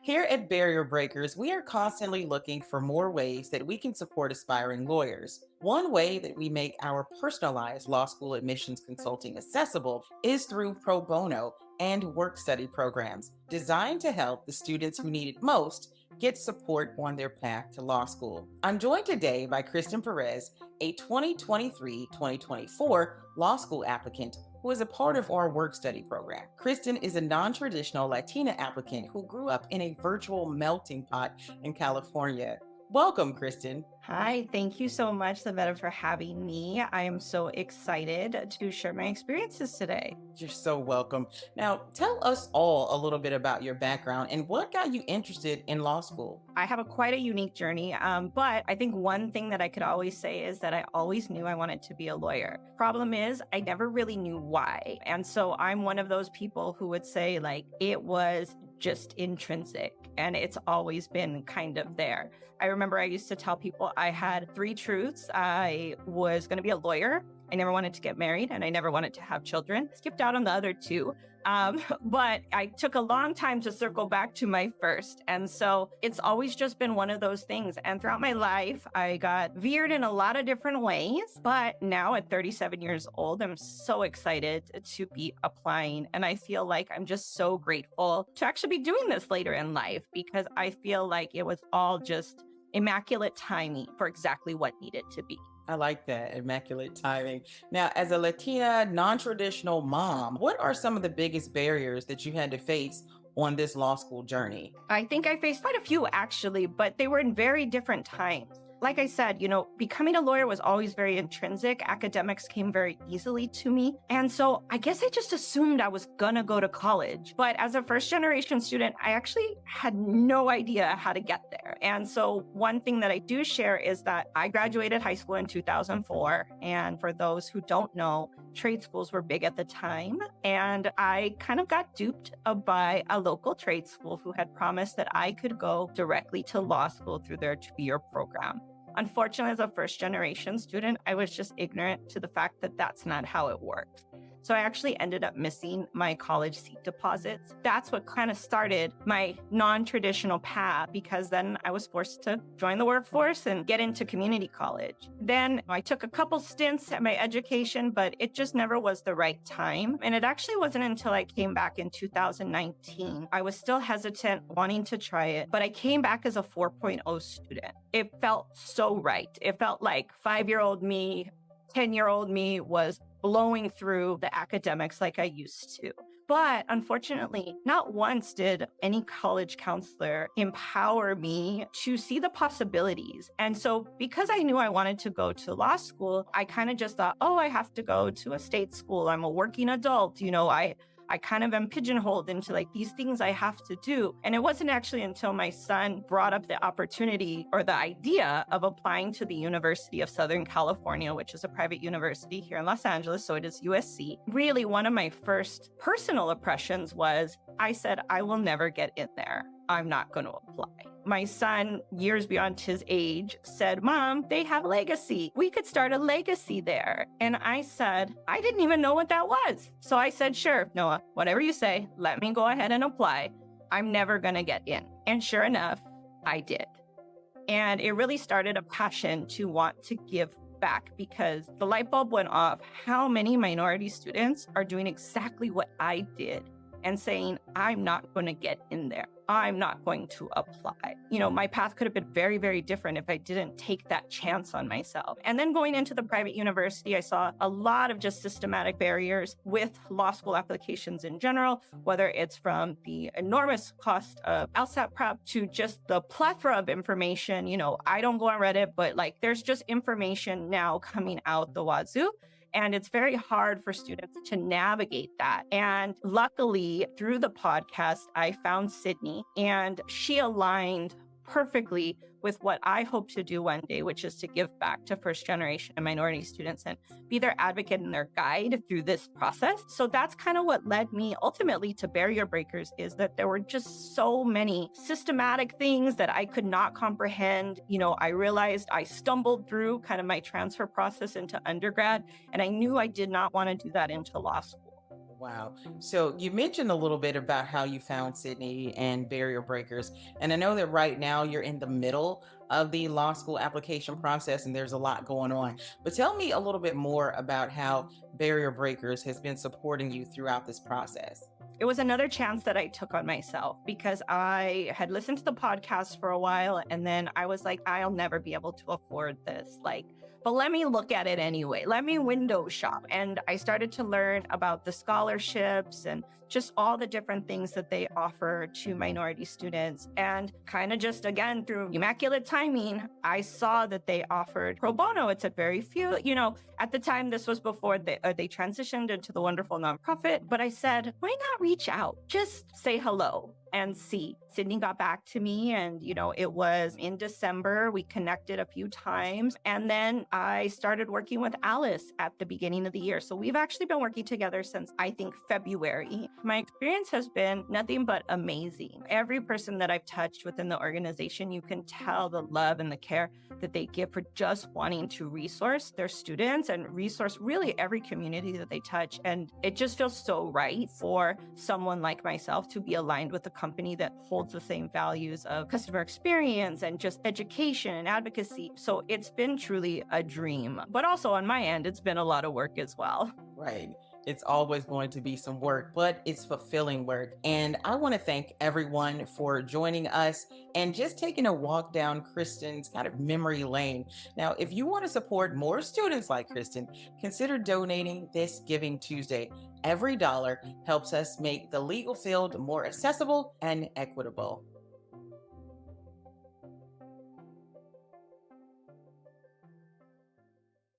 Here at Barrier Breakers, we are constantly looking for more ways that we can support aspiring lawyers. One way that we make our personalized law school admissions consulting accessible is through pro bono and work study programs designed to help the students who need it most get support on their path to law school. I'm joined today by Kristen Perez, a 2023-2024 law school applicant who is a part of our work study program. Kristen is a non-traditional Latina applicant who grew up in a virtual melting pot in California. Welcome, Kristen. Hi, thank you so much, Lavetta, for having me. I am so excited to share my experiences today. You're so welcome. Now, tell us all a little bit about your background and what got you interested in law school. I have quite a unique journey, but I think one thing that I could always say is that I always knew I wanted to be a lawyer. Problem is, I never really knew why. And so I'm one of those people who would say, it was just intrinsic, and it's always been kind of there. I remember I used to tell people I had three truths. I was going to be a lawyer. I never wanted to get married, and I never wanted to have children. Skipped out on the other two. But I took a long time to circle back to my first. And so it's always just been one of those things. And throughout my life, I got veered in a lot of different ways. But now at 37 years old, I'm so excited to be applying. And I feel like I'm just so grateful to actually be doing this later in life, because I feel like it was all just immaculate timing for exactly what needed to be. I like that, immaculate timing. Now, as a Latina, non-traditional mom, what are some of the biggest barriers that you had to face on this law school journey? I think I faced quite a few, actually, but they were in very different times. Like I said, becoming a lawyer was always very intrinsic. Academics came very easily to me. And so I guess I just assumed I was gonna go to college. But as a first generation student, I actually had no idea how to get there. And so one thing that I do share is that I graduated high school in 2004. And for those who don't know, trade schools were big at the time. And I kind of got duped by a local trade school who had promised that I could go directly to law school through their 2-year program. Unfortunately, as a first generation student, I was just ignorant to the fact that that's not how it works. So I actually ended up missing my college seat deposits. That's what kind of started my non-traditional path, because then I was forced to join the workforce and get into community college. Then I took a couple stints at my education, but it just never was the right time. And it actually wasn't until I came back in 2019. I was still hesitant, wanting to try it, but I came back as a 4.0 student. It felt so right. It felt like 5-year-old me, 10-year-old me was blowing through the academics like I used to. But unfortunately, not once did any college counselor empower me to see the possibilities. And so because I knew I wanted to go to law school, I kind of just thought, I have to go to a state school. I'm a working adult. I kind of am pigeonholed into these things I have to do. And it wasn't actually until my son brought up the opportunity or the idea of applying to the University of Southern California, which is a private university here in Los Angeles. So it is USC. Really, one of my first personal impressions was I said, I will never get in there. I'm not going to apply. My son, years beyond his age, said, Mom, they have legacy. We could start a legacy there. And I said, I didn't even know what that was. So I said, sure, Noah, whatever you say, let me go ahead and apply. I'm never going to get in. And sure enough, I did. And it really started a passion to want to give back, because the light bulb went off. How many minority students are doing exactly what I did and saying, I'm not going to get in there. I'm not going to apply. My path could have been very, very different if I didn't take that chance on myself. And then going into the private university, I saw a lot of just systematic barriers with law school applications in general, whether it's from the enormous cost of LSAT prep to just the plethora of information. I don't go on Reddit, but there's just information now coming out the wazoo. And it's very hard for students to navigate that. And luckily, through the podcast, I found Sydney, and she aligned perfectly with what I hope to do one day, which is to give back to first generation and minority students and be their advocate and their guide through this process. So that's kind of what led me ultimately to Barrier Breakers, is that there were just so many systematic things that I could not comprehend. I realized I stumbled through kind of my transfer process into undergrad, and I knew I did not want to do that into law school. Wow. So you mentioned a little bit about how you found Sydney and Barrier Breakers. And I know that right now you're in the middle of the law school application process and there's a lot going on. But tell me a little bit more about how Barrier Breakers has been supporting you throughout this process. It was another chance that I took on myself because I had listened to the podcast for a while and then I was like, I'll never be able to afford this. But let me look at it anyway. Let me window shop. And I started to learn about the scholarships and just all the different things that they offer to minority students. And kind of just again, through immaculate timing, I saw that they offered pro bono. It's a very few, at the time, this was before they transitioned into the wonderful nonprofit. But I said, why not reach out? Just say hello and see. Sydney got back to me and, it was in December. We connected a few times. And then I started working with Alice at the beginning of the year. So we've actually been working together since I think February. My experience has been nothing but amazing. Every person that I've touched within the organization, you can tell the love and the care that they give for just wanting to resource their students and resource really every community that they touch. And it just feels so right for someone like myself to be aligned with a company that holds the same values of customer experience and just education and advocacy. So it's been truly a dream. But also on my end, it's been a lot of work as well. Right. It's always going to be some work, but it's fulfilling work. And I want to thank everyone for joining us and just taking a walk down Kristen's kind of memory lane. Now, if you want to support more students like Kristen, consider donating this Giving Tuesday. Every dollar helps us make the legal field more accessible and equitable.